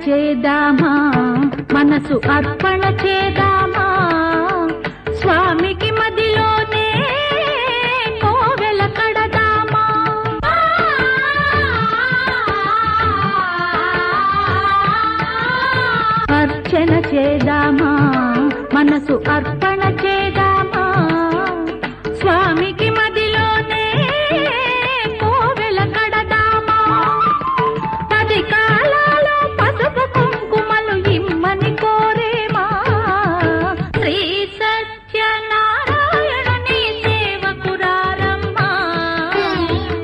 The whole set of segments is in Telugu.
చేదామా, మనసు అర్పణ చేదామా, స్వామికి మదిలోనే కోవెల కడదామా. అర్చన చేదామా, మనసు అర్పణ చేదామా, స్వామికి మదిలోనే కోవెల కడదామా. 10 కాలాలు పసుపు కుంకుమలు ఇమ్మని కోరేమా, శ్రీ సత్యనారాయణుని సేవకురారమ్మా.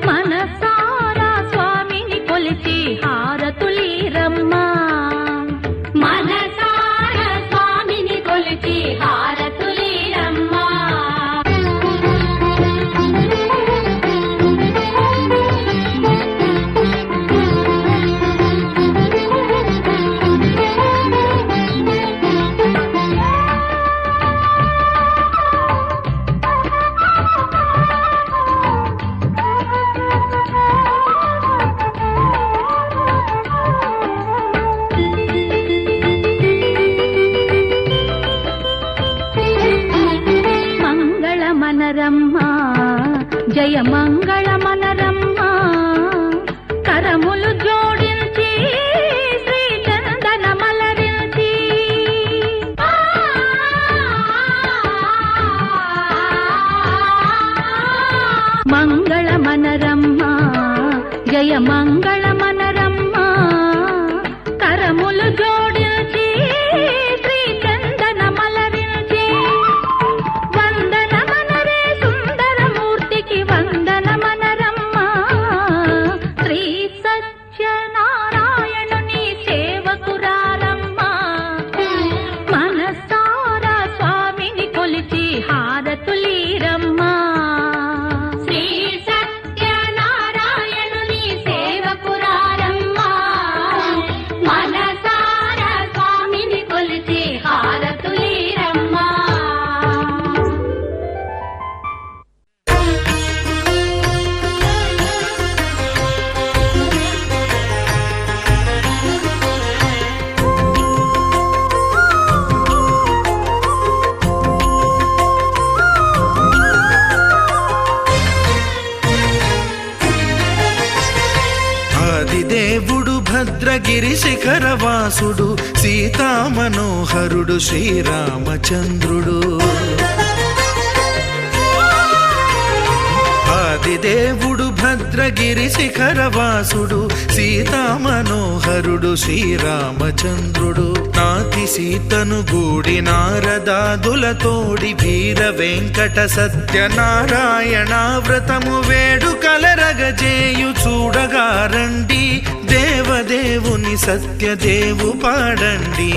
మనసారా స్వామిని కొలిచి హారతులీరమ్మా, మనసారా స్వామిని కొలిచి హారతులీరమ్మా. మంగళమనరమ్మా, జయ మంగళమనరమ్మా, కరములు జోడించి శ్రీ చందనమలరించి. మంగళమనరమ్మా, జయ మంగళమనరమ్మా, కరములు జోడించి శ్రీ చందనమలరించి. వందనమనరే సుందరమూర్తికి వందనమనరమ్మా, శ్రీ సత్యనారాయణుని సేవకురారమ్మా. మనసారా స్వామిని కొలిచి హారతులీరమ్మా, శ్రీ సత్యనారాయణుని సేవకురారమ్మా. మనసారా స్వామిని కొలిచి హారతులీరమ్మా. ఆదిదేవుడు భద్రగిరి శిఖరవాసుడు సీతామనోహరుడు శ్రీరామచంద్రుడు. ఆదిదేవుడు భద్రగిరి శిఖరవాసుడు సీతామనోహరుడు శ్రీరామచంద్రుడు. నాతి సీతను గూడి నారదాదులతోడి వీర వెంకట సత్యనారాయణ వ్రతము వేడుకలరగజేయు చూడగారండి, దేవదేవుని సత్యదేవు పాడండి.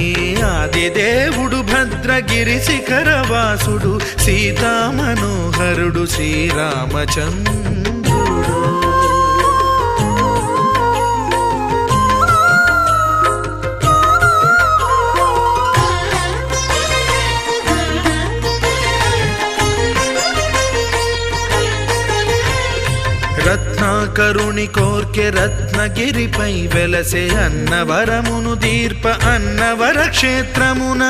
ఆదిదేవుడు భద్రగిరి శిఖరవాసుడు సీతామనోహరుడు శ్రీరామచంద్రుడు. రత్నాకరుని కోర్కె రత్నగిరిపై వెలసే అన్నవరమును దీర్ప అన్నవర క్షేత్రమున.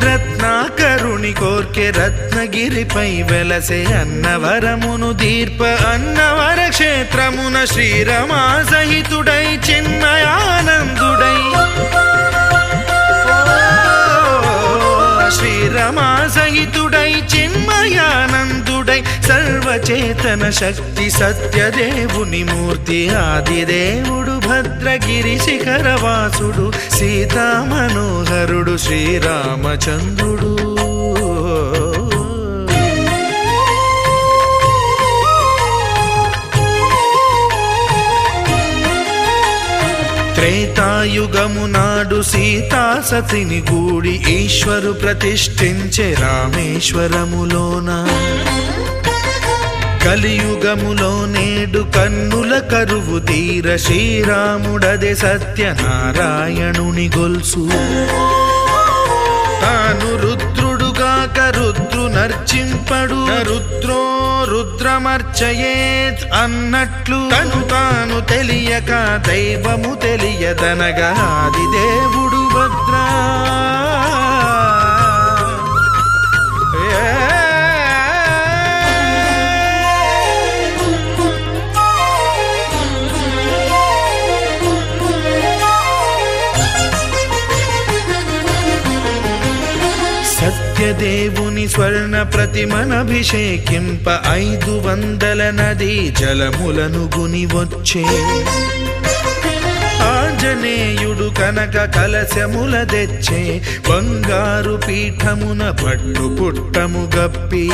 రత్నాకరుని కోర్కె రత్నగిరిపై వెలసే అన్నవరమును దీర్ప అన్నవర క్షేత్రమున. శ్రీరమా సహితుడై చిన్మయానందుడై, శ్రీరమా సహితుడై చిన్మయానందుడై సర్వచేతన శక్తి సత్యదేవుని మూర్తి. ఆదిదేవుడు భద్రగిరి శిఖరవాసుడు సీతామనోహరుడు శ్రీరామచంద్రుడు. త్రేతాయుగము నాడు సీతా సతిని గూడి ఈశ్వరు ప్రతిష్ఠించే రామేశ్వరములోన. కలియుగములో నేడు కన్నుల కరువు తీర శ్రీరాముడదే సత్యనారాయణుని గొల్సు. తాను రుద్రుడుగాక రుద్రునర్చింపడు రుద్రో రుద్రమర్చయేత్ అన్నట్లు తను తాను తెలియక దైవము తెలియదనగా ఆది దేవుడు భద్ర సత్యదేవుని స్వర్ణ ప్రతిమనభిషేకింప 500 నదీ జలములను గుని వచ్చే ఆంజనేయుడు కనక కలశముల తెచ్చే బంగారు పీఠమున పట్టు పుట్టము గప్పి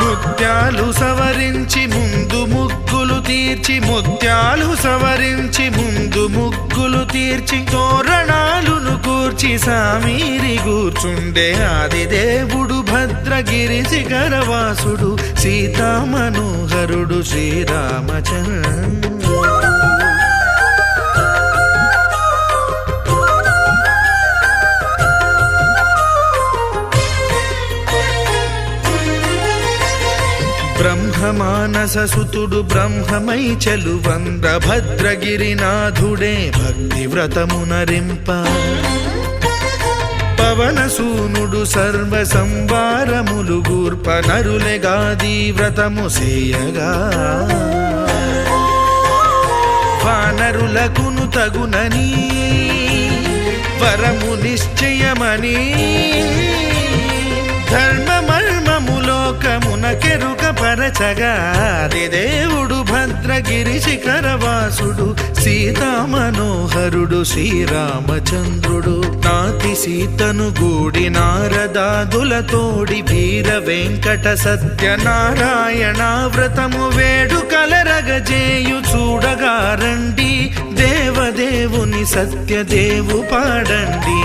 ముత్యాలు సవరించి ముందు ముగ్గులు తీర్చి ముత్యాలు సవరించి ముందు ముగ్గులు తీర్చి తోరణాలును కూర్చి సామీరి కూర్చుండే ఆది దేవుడు భద్రగిరి శిఖరవాసుడు సీతామనోహరుడు శ్రీరామచంద్రుడు బ్రహ్మమానససుతుడు బ్రహ్మమై చెలువంద భద్రగిరినాథుడే భక్తి వ్రతమునరింప పవనసూనుడు సర్వ సంవారములు గూర్ప నరులెగాది వ్రతము సేయగా వానరులకును తగునని వరము నిశ్చయమని ధర్మమర్మములోకమునకెరుక పరచగా దేవుడు భద్రగిరి శిఖరవాసుడు సీతామనోహరుడు శ్రీరామచంద్రుడు నాతి సీతను గూడి నారదాదులతోడి వీర వెంకట సత్యనారాయణ వ్రతము వేడుకలరగజేయు చూడగారండి దేవదేవుని సత్యదేవు పాడండి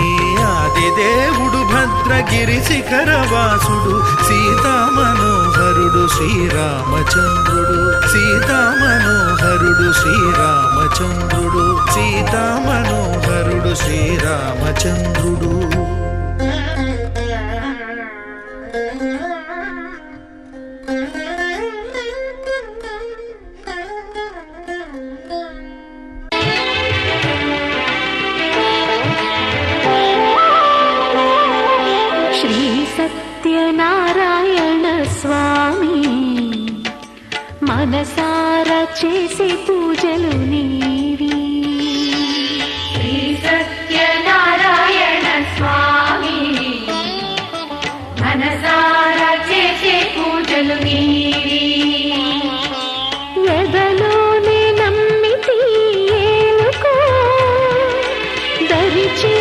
ఆది దేవుడు భద్రగిరి శిఖరవాసుడు సీతామనోహరుడు శ్రీరామచంద్రుడు సీతామనోహరుడు శ్రీరామచంద్రుడు సీతామనోహరుడు శ్రీరామచంద్రుడు సత్యనారాయణ స్వామి మనసారా చేసే పూజలు నీవి శ్రీ సత్యనారాయణ స్వామి మనసారా చేసే పూజలు నీవి ఎదలోనే నమ్మితి ఏలుకో దరిచే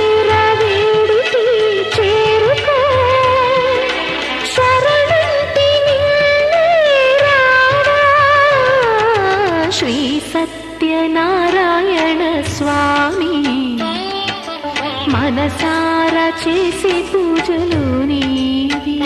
సత్యనారాయణ స్వామి మనసారా చేసే పూజలు నీవి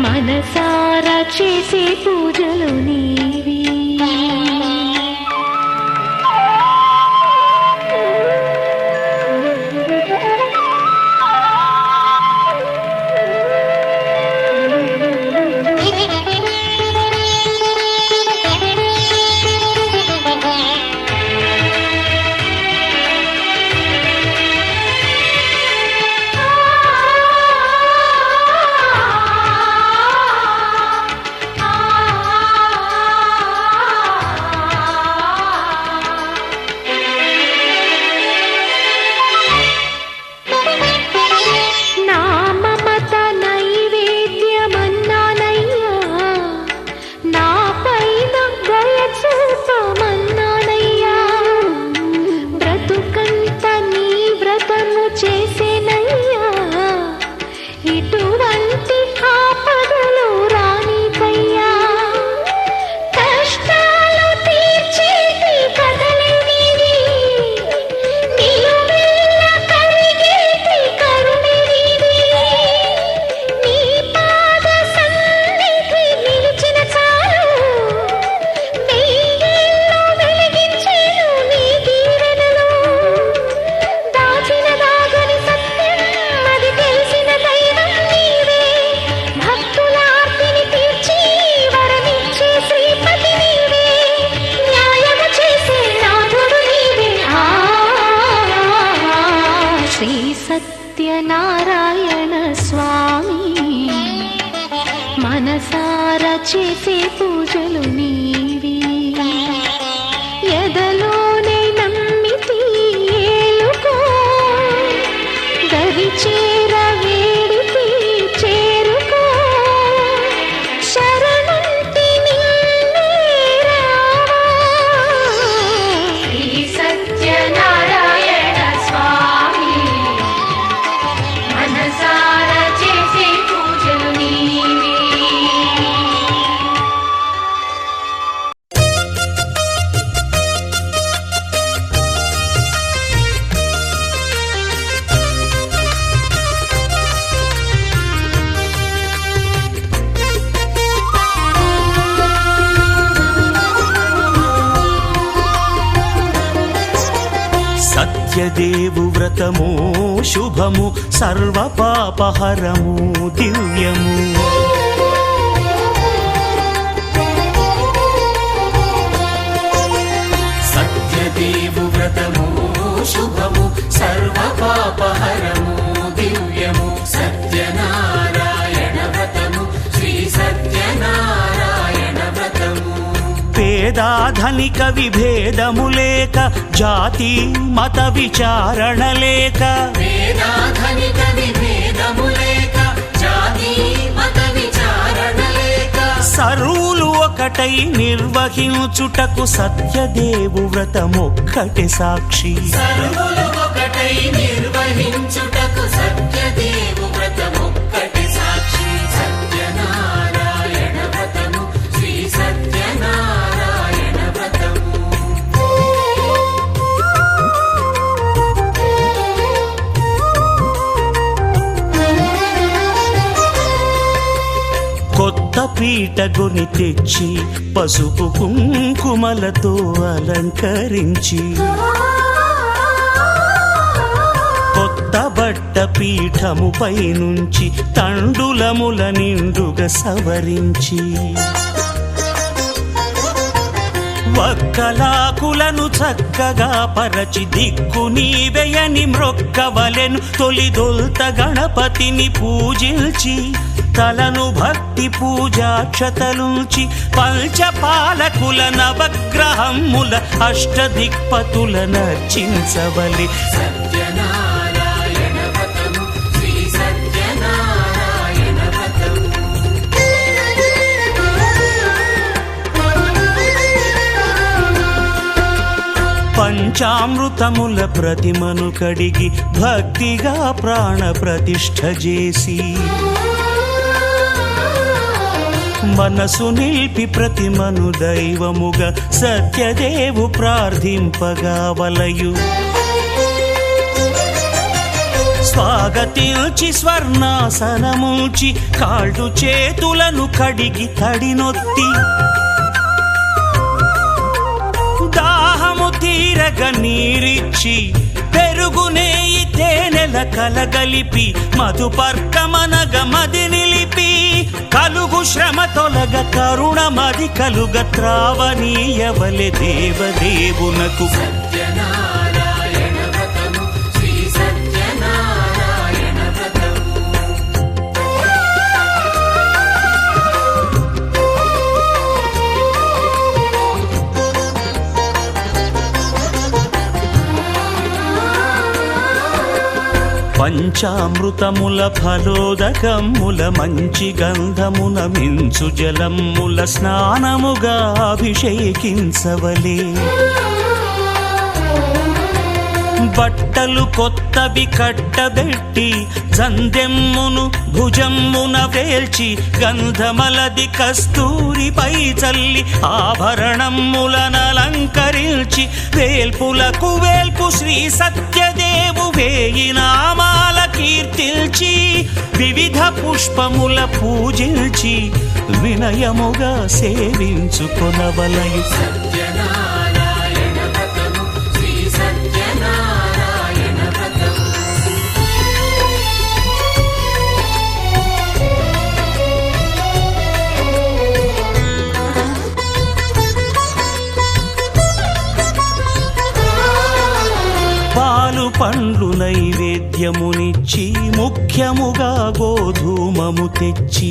మనసారా చేసే పూజలు నీవి సత్యనారాయణ స్వామి మనసారా చేసే పూజలు నీవి ఎదలోనే నమ్మితి ఏలుకో దరి చేర వేడితి చేరుకో శరణంటి నిన్నే రావా శ్రీ సత్యనారాయణ స్వామి మనసారా చేసే పూజలు నీవి సత్యదేవు వ్రతము శుభము సర్వ పాపహరము దివ్యము సత్యదేవు వ్రతము శుభము సర్వ పాపహరము దివ్యము సత్యనారాయణ వ్రతము శ్రీ సత్యనారాయణ వ్రతము పేదాధనిక విభేదము లేక జాతి మత విచారణ లేక పేదాధనిక విభేదము లేక జాతి మత విచారణ లేక సర్వులు ఒకటై నిర్వహించుటకు సత్యదేవు వ్రతమొక్కటి సాక్షి సర్వులు ఒకటై నిర్వహించుటకు సత్యదేవు వ్రతమొక్కటి సాక్షి సత్యనారాయణ వ్రతము శ్రీ సత్యనారాయణ వ్రతము కొత్త పీటగుని తెచ్చి పసుపు కుంకుమలతో అలంకరించి కొత్త బట్ట పీఠముపై నుంచి తండులముల నిండుగా సవరించి వక్కలాకులను చక్కగా పరచి దిక్కు నీవెయని మ్రొక్కవలెను తొలిదొల్త గణపతిని పూజించి తలను భక్తి పూజాక్షతలుంచి పంచపాలకుల నవగ్రహముల అష్టదిక్పతుల నర్చించవలి సత్యనారాయణ వ్రతము శ్రీ సత్యనారాయణ వ్రతము పంచామృతముల ప్రతిమను కడిగి భక్తిగా ప్రాణ ప్రతిష్ఠ చేసి మనసు నిలిపి ప్రతిమను దైవముగా సత్యదేవు ప్రార్థింపగా వలయు స్వాగతించి స్వర్ణాసనముంచి కాళ్ళు చేతులను కడిగి తడినొత్తి దాహము తీరగ నీరిచ్చి పెరుగు నేయి తేనెల కలగలిపి మధుపర్కమనగ మది నిలిపి కలుగు శ్రమ తొలగ కరుణ మది కలుగ త్రావనీయవలె దేవదేవునకు పంచామృతముల ఫలోదకముల మంచి గంధమున మించు జలముల స్నానముగా అభిషేకించవలే బట్టలు కొత్తవి కట్టబెట్టి జందెమ్మును భుజమ్మున వేల్చి గంధమలది కస్తూరిపై చల్లి ఆభరణములనలంకరించి వేల్పులకు వేల్పు శ్రీ సత్యదేవు వేయి నామాల కీర్తిల్చి వివిధ పుష్పముల పూజించి వినయముగా సేవించుకొనవలయు పాలు పండ్లు నైవేద్యమునిచ్చి ముఖ్యముగా గోధూమము తెచ్చి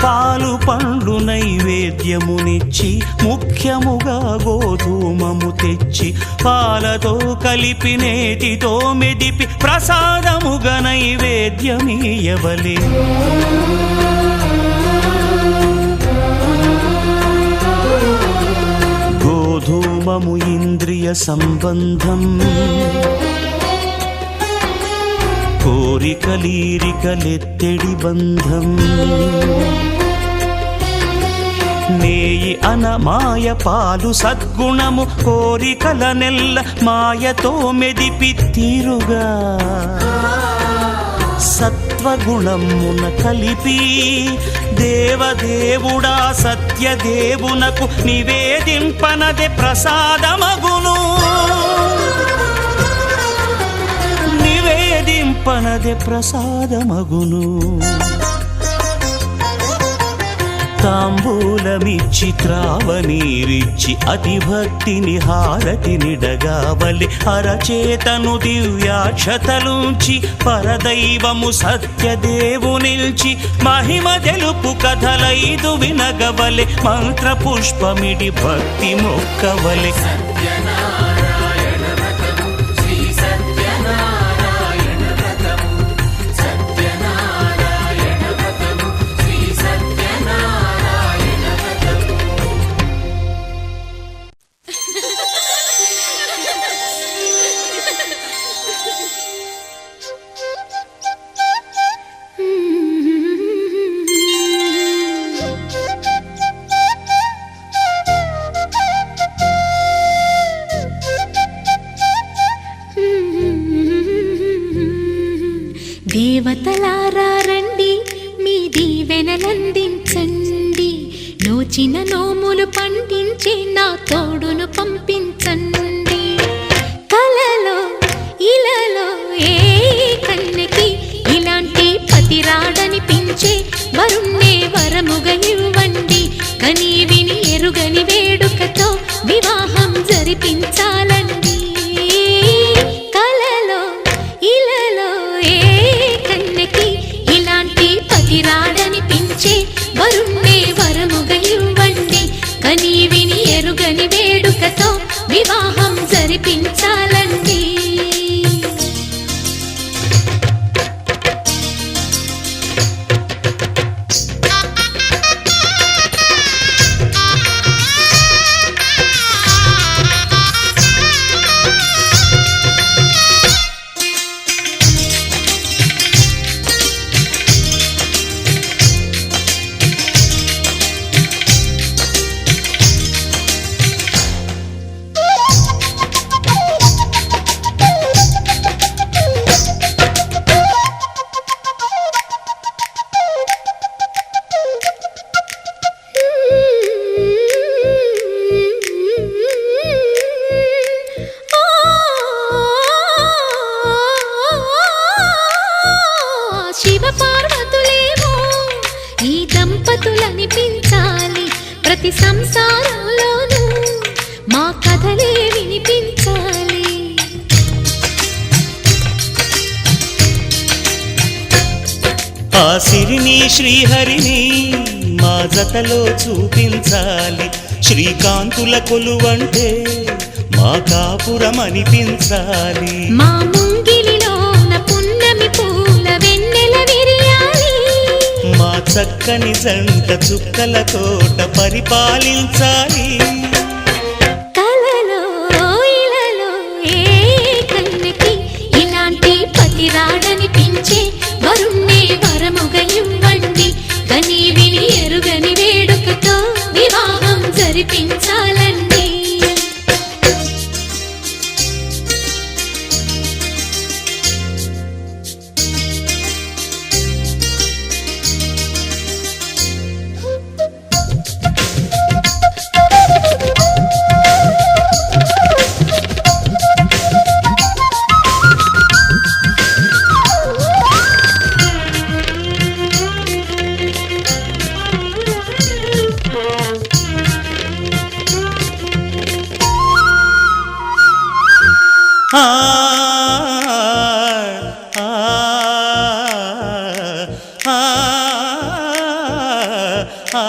పాలు పండ్లు నైవేద్యమునిచ్చి ముఖ్యముగా గోధూమము తెచ్చి పాలతో కలిపి నేతితో మెదిపి ప్రసాదముగా నైవేద్యమీయవలే గోధూమము ఇంద్రియ సంబంధం కోరికలీరికలెత్తెడి బంధం నేయి అనమాయ పాలు సద్గుణము కోరికల నెల్ల మాయతో మెదిపి తీరుగా సత్వగుణమున కలిపి దేవదేవుడా సత్యదేవునకు నివేదింపనదే ప్రసాదమగును నివేదింపనదే ప్రసాదమగును తాంబూలమిచ్చి త్రావనీరిచ్చి అతిభక్తిని హారతినిడగావలి అరచేతను దివ్యాక్షతలుంచి పరదైవము సత్యదేవునిల్చి మహిమ తెలుపు కథలైదు వినగవలె మంత్ర పుష్పమిడి భక్తి మొక్కవలె దేవతలారా రండి మీ దీవెనలందించండి నోచిన నోములు పండించే నా తోడును పంపించండి కలలో ఇలలో ఏ కన్నెకి ఇలాంటి పతి రాడనిపించే వరుణ్ణే వరముగా ఇవ్వండి కని విని ఎరుగని వేడుకతో వివాహం జరిపించాలండి కలలో ఇలలో ఏ కన్నెకి ఇలాంటి పతి రాడనిపించే వరుణ్ణే వరముగా ఇవ్వండి కని విని ఎరుగని వేడుకతో వివాహం శివ పార్వతులేమో ఈ దంపతులనిపించాలి. ప్రతి సంసారంలోనూ మా కథలే వినిపించాలి. ఆ సిరిని శ్రీహరిని మా జతలో చూపించాలి. శ్రీకాంతుల కొలువంటే మా కాపురం అనిపించాలి. మా ముంగిలిలోన పున్నమి పూల వెన్నెల విరియాలి. మా చక్కని జంట చుక్కల తోట పరిపాలించాలి. కలలో ఇలలో ఏ కన్నెకి ఇలాంటి పతి రాడనిపించే వరుణ్ణే వరముగా ఇవ్వండి. కని విని ఎరుగని వేడుకతో వివాహం జరిపించాలండి. ఆ ఆ ఆ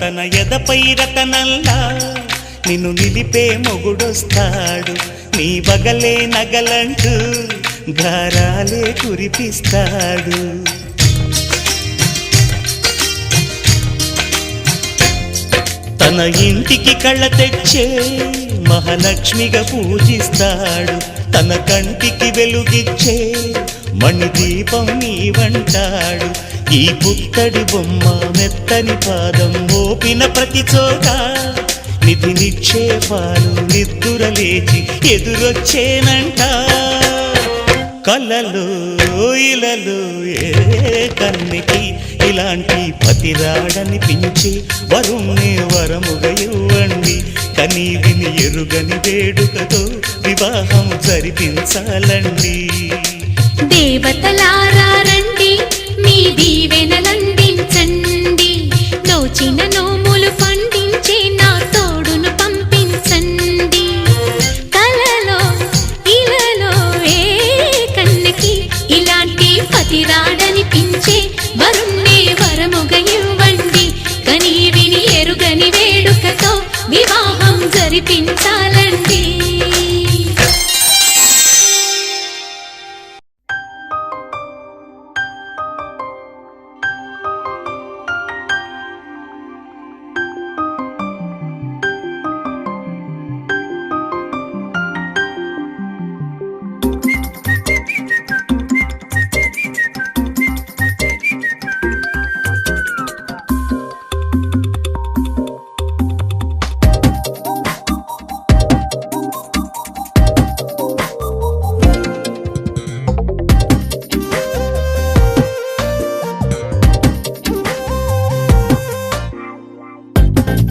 తన ఎదపై రతనల్లా నిన్ను నిలిపే మొగుడొస్తాడు. నీ బగలే నగలంటూ గారాలే కురిపిస్తాడు. తన ఇంటికి కళ్ళ తెచ్చే మహాలక్ష్మిగా పూజిస్తాడు. తన కంటికి వెలుగిచ్చే మణిదీపం నీవంటాడు. ఈ పుత్తడి బొమ్మ మెత్తని పాదం మోపిన ప్రతి చోట నిధి నిక్షేపాలు నిద్దురలేచి ఎదురొచ్చేనంట. కలలో ఇలలో ఏ కన్నికి ఇలాంటి పతిరాడనిపించి వరుణ్ణి వరముగా ఇవ్వండి. కని విని ఎరుగని వేడుకతో వివాహం జరిపించాలండి. దేవతలారా రండి, మీ దీవెనలందించండి. నోచిన నోములు పండించే నా తోడును పంపించండి. కలలో ఇలలో ఏ కన్నెకి ఇలాంటి పతిరాడనిపించే వరుణ్ణే వరముగా ఇవ్వండి. కని విని ఎరుగని వేడుకతో వివాహం జరిపించాలండి.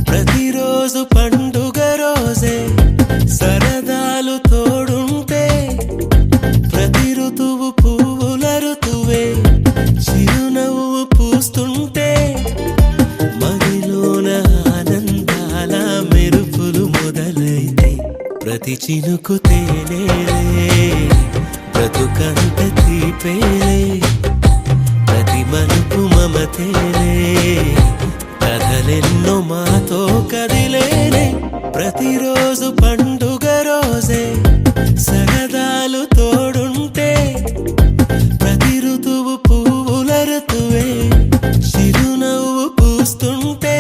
ప్రతిరోజు పండుగ రోజే సరదాలు తోడుంటే, ప్రతి ఋతువు పువ్వుల ఋతువే చిరునవ్వు పూస్తుంటే, మదిలోన ఆనందాల మెరుపులు మొదలైతే, ప్రతి చినుకు తేనేలే బ్రతుకంత తీపేలే, ప్రతి మలుపు మమతేలే కథలెన్నో మాతో కదిలేనే. ప్రతిరోజు పండుగ రోజే సరదాలు తోడుంటే, ప్రతి ఋతువు పువ్వుల ఋతువే చిరునవ్వు పూస్తుంటే,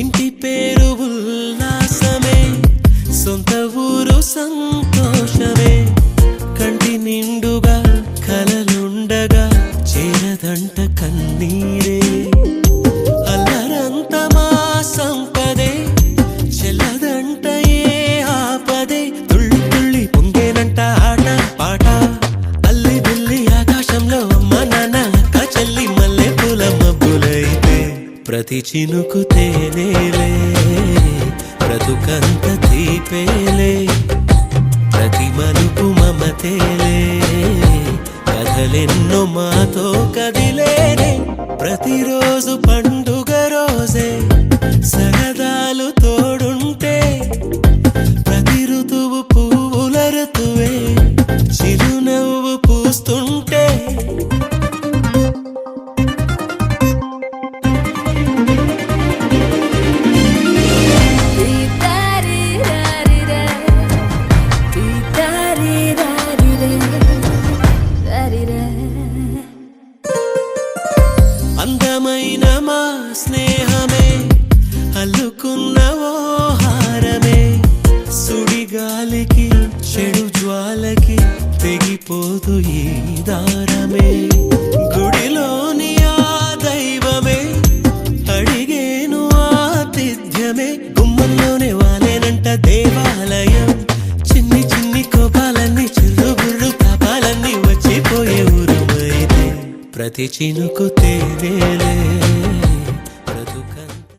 ఇంటి పేరు ప్రతి చినుకు తేనేలే బ్రతుకంత తీపేలే ప్రతి మలుపు మమతేలే కథలెన్నో మాతో కదిలేనే ప్రతిరోజు పండుగ రోజే సరదాలు తోడుంటే ప్రతి ఋతువు పువ్వుల ఋతువే చిరునవ్వు పూస్తుంటే అందమైన మా స్నేహమే అల్లుకున్న ఓ హారమే సుడిగాలికి చెడు జ్వాలకి తెగిపోదు ఈ దారమే గుడిలోని ఆ దైవమే అడిగేను ఆతిథ్యమే గుమ్మంలోనే వాలేనంట దేవాలయం చిన్ని చిన్ని కోపాలన్నీ చిరుబుర్రు పాపాలన్నీ వచ్చిపోయే ఊరుమైతే ప్రతి చినుకు తేనేలే